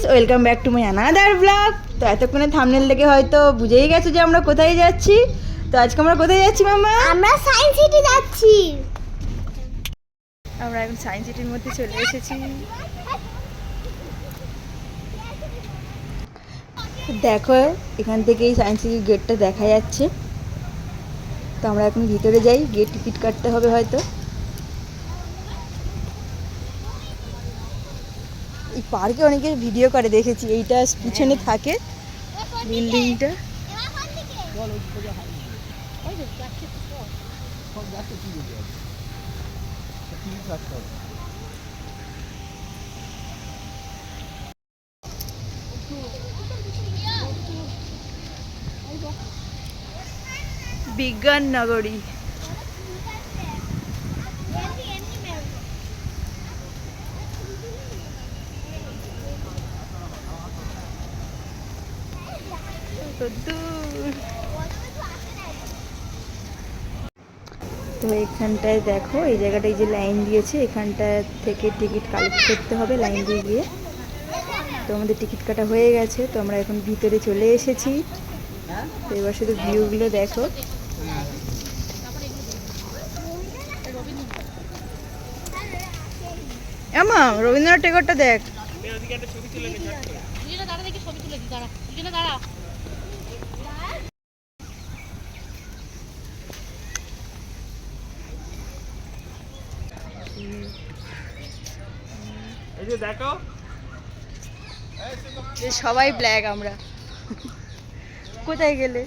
Guys, welcome back to my another blog. তো এতক্ষণে thumbnail দেখে হয়তো বুঝেই গেছো যে আমরা কোথায় যাচ্ছি। তো আজকে আমরা কোথায় যাচ্ছি মামা? আমরা সায়েন্স সিটি যাচ্ছি। আমরা এখন সায়েন্স সিটির মধ্যে চলে এসেছি। দেখো, এখান থেকেই সায়েন্স সিটির গেটটা দেখা যাচ্ছে। তো আমরা এখন ভিতরে যাই, গেট টিকিট কাটতে হবে হয়তো। এই পার্কে অনেকে ভিডিও করে দেখেছি, এইটা পিছনে থাকে বিল্ডিংটা। বিজ্ঞান নগরী। তো এখানটায় দেখো, এই জায়গাটায় যে লাইন দিয়েছে, এখানটা থেকে টিকিট কালেক্ট করতে হবে লাইন দিয়ে গিয়ে। তো আমাদের টিকিট কাটা হয়ে গেছে, তো আমরা এখন ভিতরে চলে এসেছি। তো এবার শুধু ভিউগুলো দেখো। আমা, রবীন্দ্রনাথ টেগরটা দেখ। দেখো, সবাই ব্ল্যাক। আমরা কোথায় গেলে?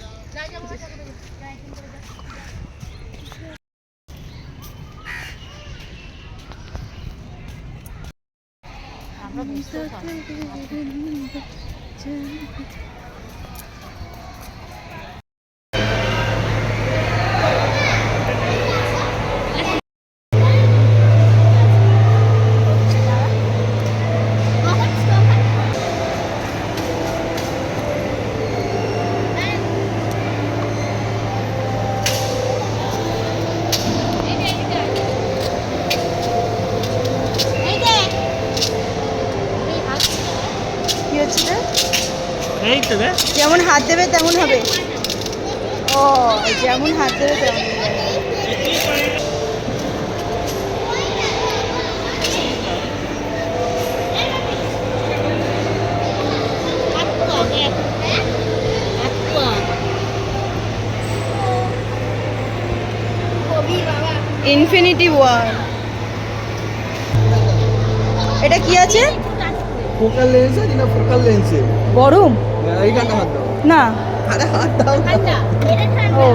যেমন হাত দেবে তেমন হবে। ও, যেমন হাত দেবে তেমন হবে। Infinity war. এটা কি আছে? ফোকাল লেন্স আছে না? ফোকাল লেন্সে গরম এইখানে হাত দাও না। আরে হাত দাও না। ও,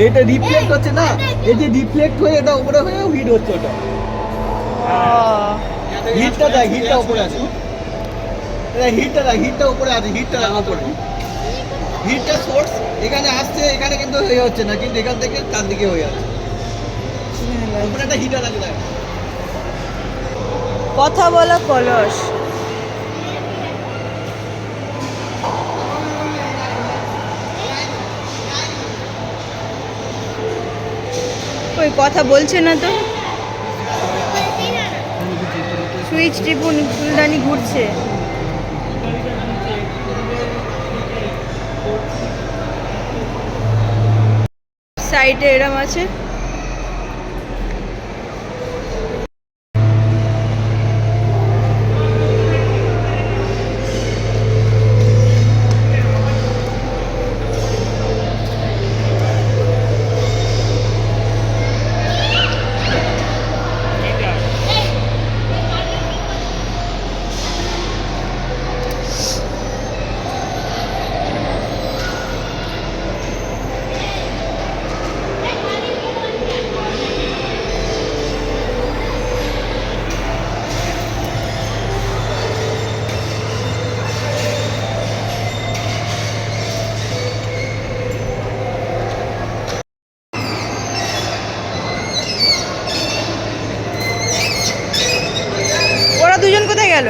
এটা রিফ্লেক্ট হচ্ছে না, এই যে রিফ্লেক্ট হয়ে এটা উপরে হয়ে হিট হচ্ছে। ওটা হিটটা দেখ, হিটটা উপরে আছে। এটা হিটটা দেখ, হিটটা উপরে আছে, হিটটা উপরে। হিটটা সোর্স এখানে আসছে, এখানে কিন্তু হয়ে হচ্ছে না, কিন্তু এখান থেকে তার দিকে হয়ে আছে। উপরে একটা হিটার আছে দেখ। কথা বলা কলস। ওই কথা বলছে না তো। সুইচ টিপুন, ফুলদানি ঘুরছে। সাইডে এরম আছে। দুজন কোথায় গেল?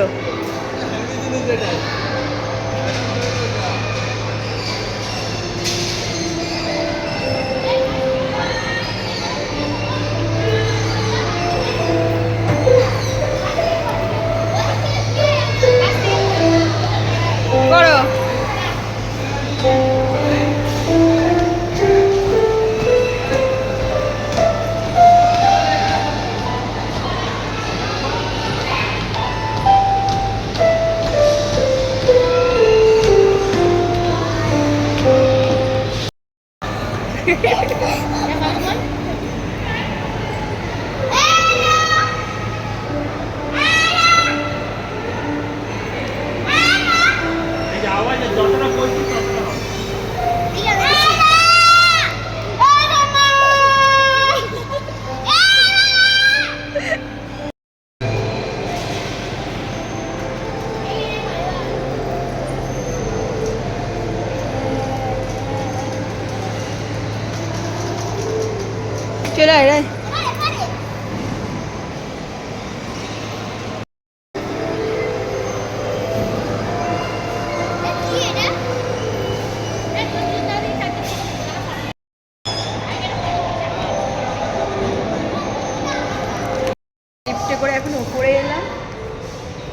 করে এখন উপরে এলাম।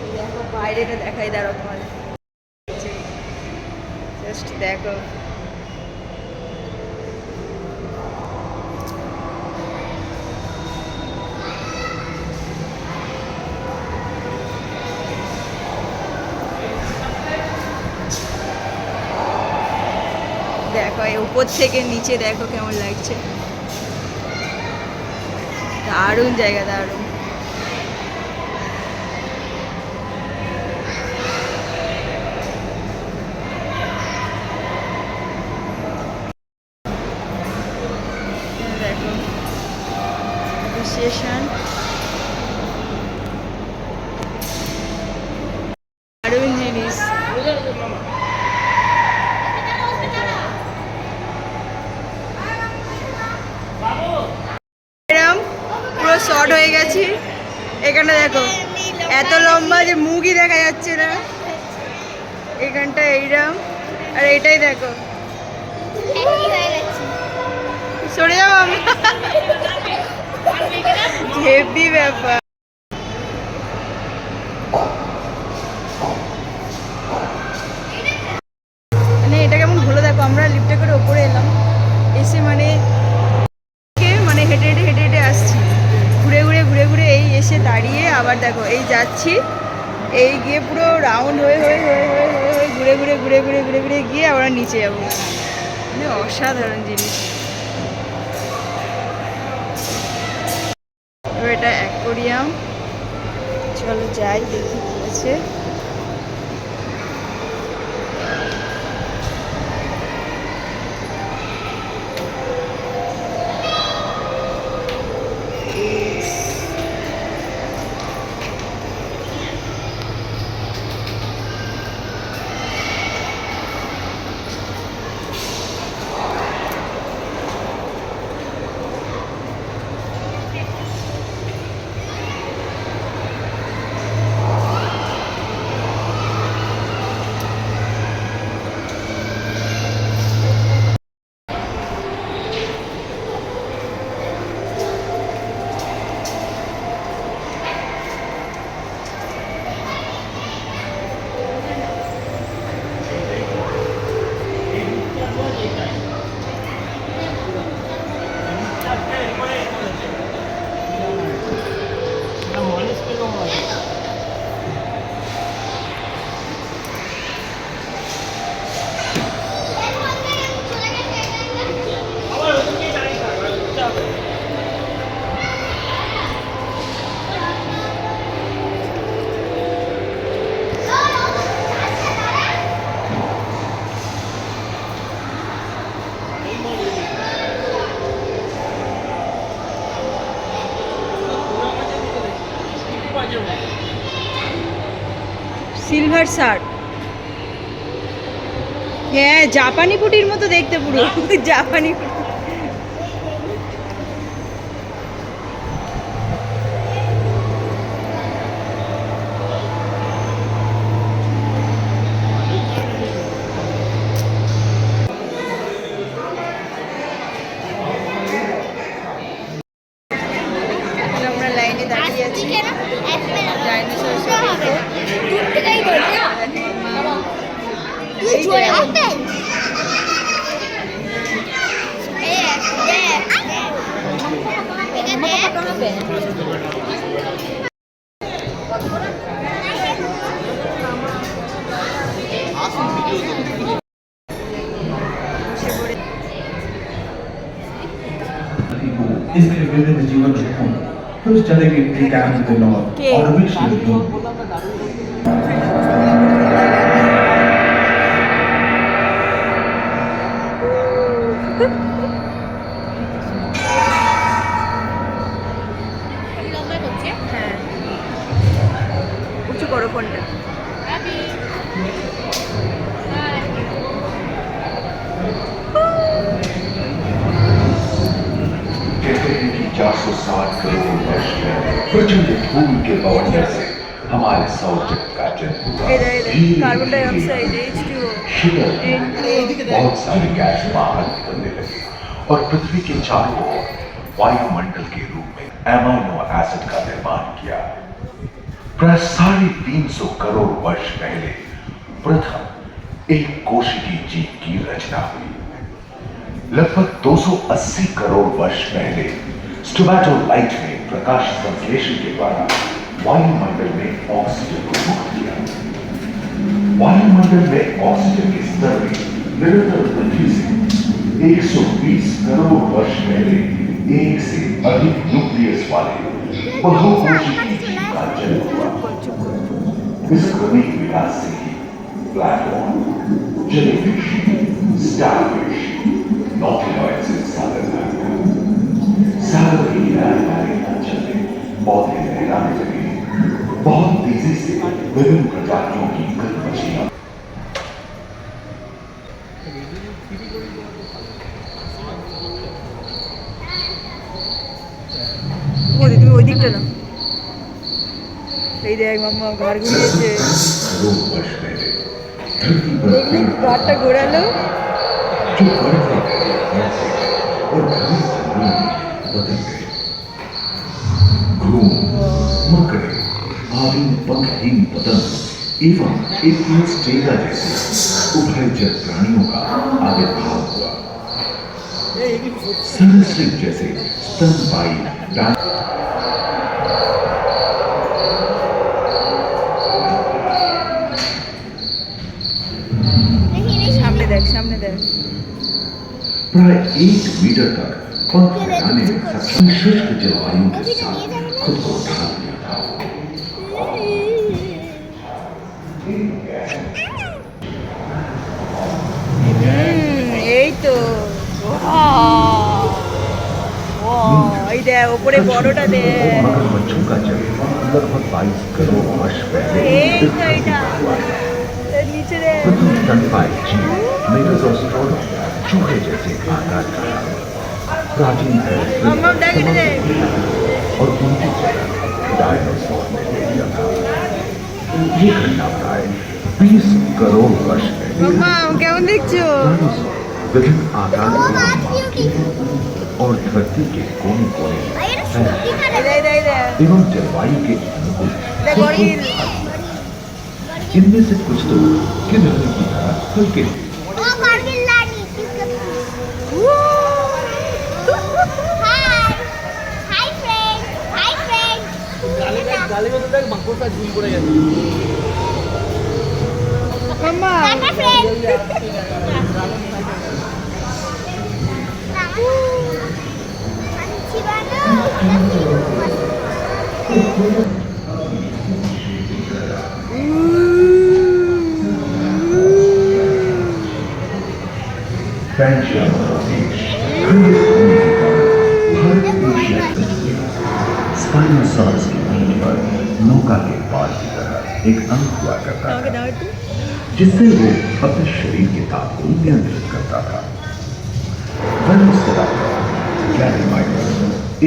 এই দেখো বাইরেটা দেখাই, দাঁড়ো তোমার, জাস্ট দেখো। দেখো এই উপর থেকে নিচে দেখো কেমন লাগছে, দারুণ জায়গা, দারুণ। দেখো অ্যাপ্রিসিয়েশন, দারুণ জিনিস। এরম পুরো শর্ট হয়ে গেছি। এখানে দেখো এত লম্বা যে মুখই দেখা যাচ্ছে না, এখানটা এইরকম, আর এটাই দেখো, সরে যাবো আমরা, হেভি ব্যাপার। মানে এটা কেমন হলো দেখো, আমরা লিফটে করে ওপরে এলাম, এসে মানে হেঁটে হেঁটে হেঁটে হেঁটে আসছি, ঘুরে ঘুরে ঘুরে ঘুরে এই এসে দাঁড়িয়ে আবার দেখো এই যাচ্ছি, এই গিয়ে পুরো রাউন্ড হয়ে হয়ে হয়ে হয়ে হয়ে হয়ে ঘুরে ঘুরে ঘুরে ঘুরে ঘুরে ঘুরে গিয়ে আবার নিচে যাবো। মানে অসাধারণ জিনিস। এবার এটা অ্যাকোরিয়াম, চলো যাই দেখি কি আছে। সিলভার শার্ট, হ্যাঁ জাপানি পুটির মতো দেখতে পুরো, জাপানি পুটি। আমরা লাইনে দাঁড়িয়ে আছি, ডাইনোসর সব इसके विभिन्न जीवन रूपों फिर चलेगी डैम टू द नॉर्थ और विश्व হ্যাঁ উঁচু করো ফোনটা। कहते हैं कि 460 करोड़ वर्ष में प्रचंड धूल के बवंडर से हमारे सौर जगत का जन्म हुआ। कार्बन डाइऑक्साइड H2O शीतल बहुत सारे गैस बाहर निकलने लगे और पृथ्वी के चारों ओर वायुमंडल के रूप में एमाइनो एसिड का निर्माण किया। प्राय 350 करोड़ वर्ष पहले प्रथम एक कोशिकी जीव की रचना हुई। लगभग 280 करोड़ वर्ष पहले स्टोमैटोलाइट ने प्रकाश संश्लेषण के द्वारा वायुमंडल में ऑक्सीजन को मुक्त किया। वायुमंडल में ऑक्सीजन के स्तर में निरंतर वृद्धि से 120 करोड़ वर्ष पहले एक से अधिक न्यूक्लियस वाले बहुकोशिकीय जीव का जन्म हुआ। इस क्रमिक विकास से ही प्लैंटन, जेलीफिश, स्टारफिश, नॉटिलॉइड से सागर सागर की किनारे अंचल में पौधे लहराने लगे। बहुत तेजी से विभिन्न प्रजातियों की कई मछलियां ওদি তুমি ওই দিকটা না এই দেখ মাম্মা ঘর ঘুরিয়েছে करोड़ वर्ष पहले धरती पर দেখলি ঘরটা ঘোরালো जो बढ़ते गए ऐसे और घने जंगलों में बदल गए। घूम, मकड़े, आदि पंखहीन पतंग एवं एपियोस्टेगा जैसे उभयचर प्राणियों का आविर्भाव हुआ। सरीसृप जैसे स्तनपायी সামনে দেখ সামনে দেখ प्राय 1 मीटर तक पंख फैलाने में सक्षम शुष्क जलवायु के साथ खुद को ढाल लिया था। এই তো এই দেখ ওপরে বড়টা দেখ मगरमच्छों का जन्म लगभग 22 करोड़ वर्ष पहले এই তো এটা এর নিচে দেখ प्रथम स्तनपायी जीव मेगाज़ोस्ट्रोडा चूहे जैसे आकार का था। प्राचीन मामा देख समाप्त देख और उनकी जगह डायनासोर ने ले लिया था। ये घटना प्राय 20 करोड़ वर्ष पहले মাম্মা কেমন দেখছো डायनासोर विभिन्न आकार के और धरती के कोने कोने में फैले এই দেখ এই দেখ एवं जलवायु के अनुकूल দেখ গরিল इनमें से कुछ तो किन्नर की तरह हल्के थे। ও কারগিল লানি হাই ফ্রেন্ড হাই ফ্রেন্ড গালি মতো দেখ মাকড়টা ঝুল পড়ে গেছে। মাম্মা টাটা ফ্রেন্ড पैंशिया प्रदेश खंडित होने के कारण भारत एशिया स्पाइनोसॉरस की पीठ पर नौका के पाल की तरह एक अंग हुआ करता আমাকে था দাও একটু जिससे वो अपने शरीर के ताप को नियंत्रित करता था। वेलोसिराप्टर, गैलीमाइडस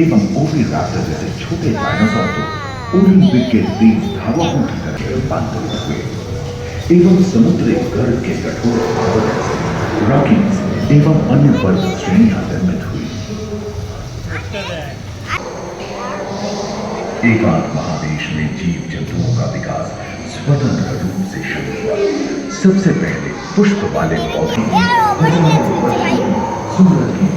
एवं ओविराप्टर जैसे छोटे डायनासोर तो ओलंपिक के तेज धावकों की तरह रूपांतरित हुए एवं समुद्री गर्भ के कठोर आवरण से रॉकीज एवं अन्य पर्वत श्रेणियां निर्मित हुई। एकांत महादेश में जीव जंतुओं का विकास स्वतंत्र रूप से शुरू हुआ। सबसे पहले पुष्प वाले पौधे सूरज की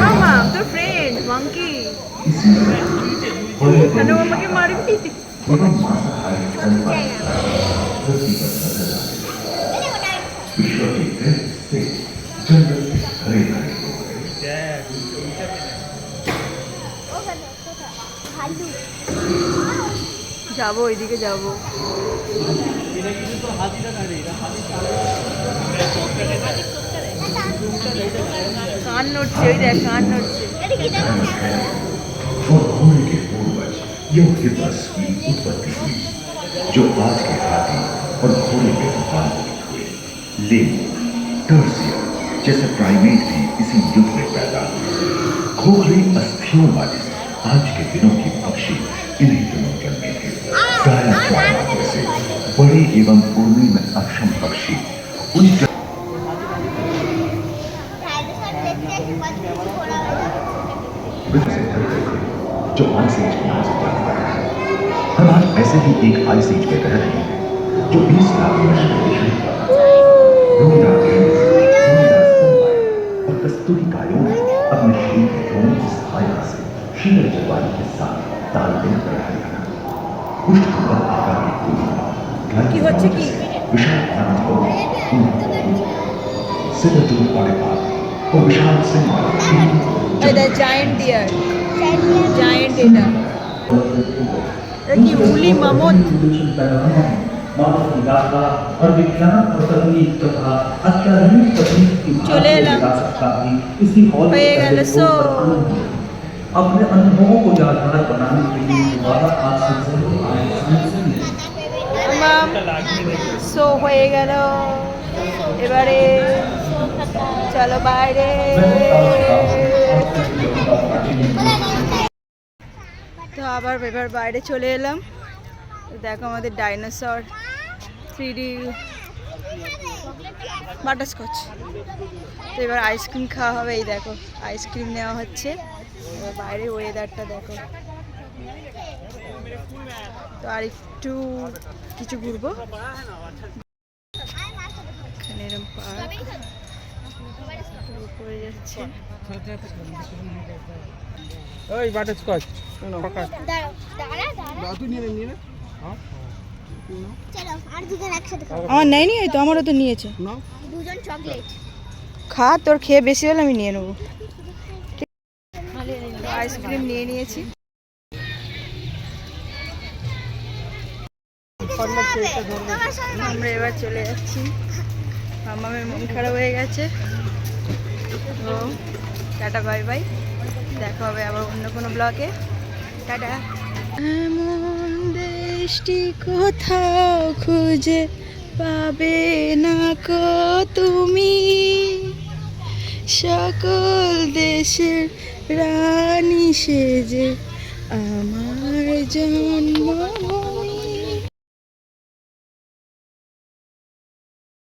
মাম্মা তোর ফ্রেন্ড মাঙ্কি কেন আমাকে মারবি विश्व के कई हिस्से जंगल में हरे भरे हो गए। যাবো ওইদিকে যাবো কান নড়ছে ওই দেখ কান নড়ছে और घोड़े के पूर्वज यूथिपस की उत्पत्ति हुई जो आज के हाथी और घोड़े में रूपांतरित हुए। लेमूर, टर्सियर जैसे प्राइमेट भी इसी युग में पैदा हुए। खोखले अस्थियों वाले आज के दिनों की पक्षी इन्हीं दिनों जन्मे थे। डायनासोर जैसे बड़े एवं उड़ने में अक्षम पक्षी उन डायनासोर देखते हैं कि मत थोड़ा से ढल गए थे, जो आइस एज के नाम से जाना जाता है। हम आज ऐसे ही एक आइस एज में रह रहे हैं जो 20 लाख वर्ष पहले शुरू हुआ था। भूमिदार भेड़, भूमिदार स्तनपायी और कस्तूरी कायों ने अपने शरीर के रोमों की सहायता से शीतल जलवायु के साथ तालमेल बढ़ाया था। उष्णकटिबंध आकार के फूलों কি হচ্ছে কি? विशाल प्रांतों में सिद्धजूर वाले बाग और विशाल सिंह वाले দ্য জায়ান্ট ডিয়ার, জায়ান্ট এটা কি উলি মামত। मानव यात्रा और विज्ञान और तकनीक तथा अत्याधुनिक तकनीक की चले एलाम। विरासत भी इसी हॉल হয়ে में গেল। पहले সো रोज पर आनंद लिया। अपने अनुभवों को यादगार बनाने के लिए दोबारा आज से जरूर आए साइंस মাম সো হয়ে গেল। এবারে চলো বাইরে। তো আবার এবার বাইরে চলে এলাম। তো দেখো আমাদের ডাইনোসর 3D বাটারস্কচ। তো এবার আইসক্রিম খাওয়া হবে। এই দেখো আইসক্রিম নেওয়া হচ্ছে। এবার বাইরে ওয়েদারটা দেখো। তো আর একটু কিছু ঘুরবো। এখানে এরকম পার্ক উপরে যাচ্ছে। ওই বাটারস্কচ দাঁড়াও দাঁড়া তুই নিয়ে নে চলো আর দুজন একসাথে খাবো আমার নেয়নি, ওই তো আমারও তো নিয়েছে। নাও। দুজন চকলেট খা, তোর খেয়ে বেশি হলে আমি নিয়ে নেবো। আইসক্রিম নিয়ে নিয়েছি। আমরা এবার চলে যাচ্ছি। মামামের মন খারাপ হয়ে গেছে। তো টাটা বাই বাই, দেখা হবে আবার অন্য কোনো ব্লগে। টাটা। এমন দেশটি কোথাও খুঁজে পাবে না কো তুমি, সকল দেশের রানী সেজে আমার জন্মভূমি।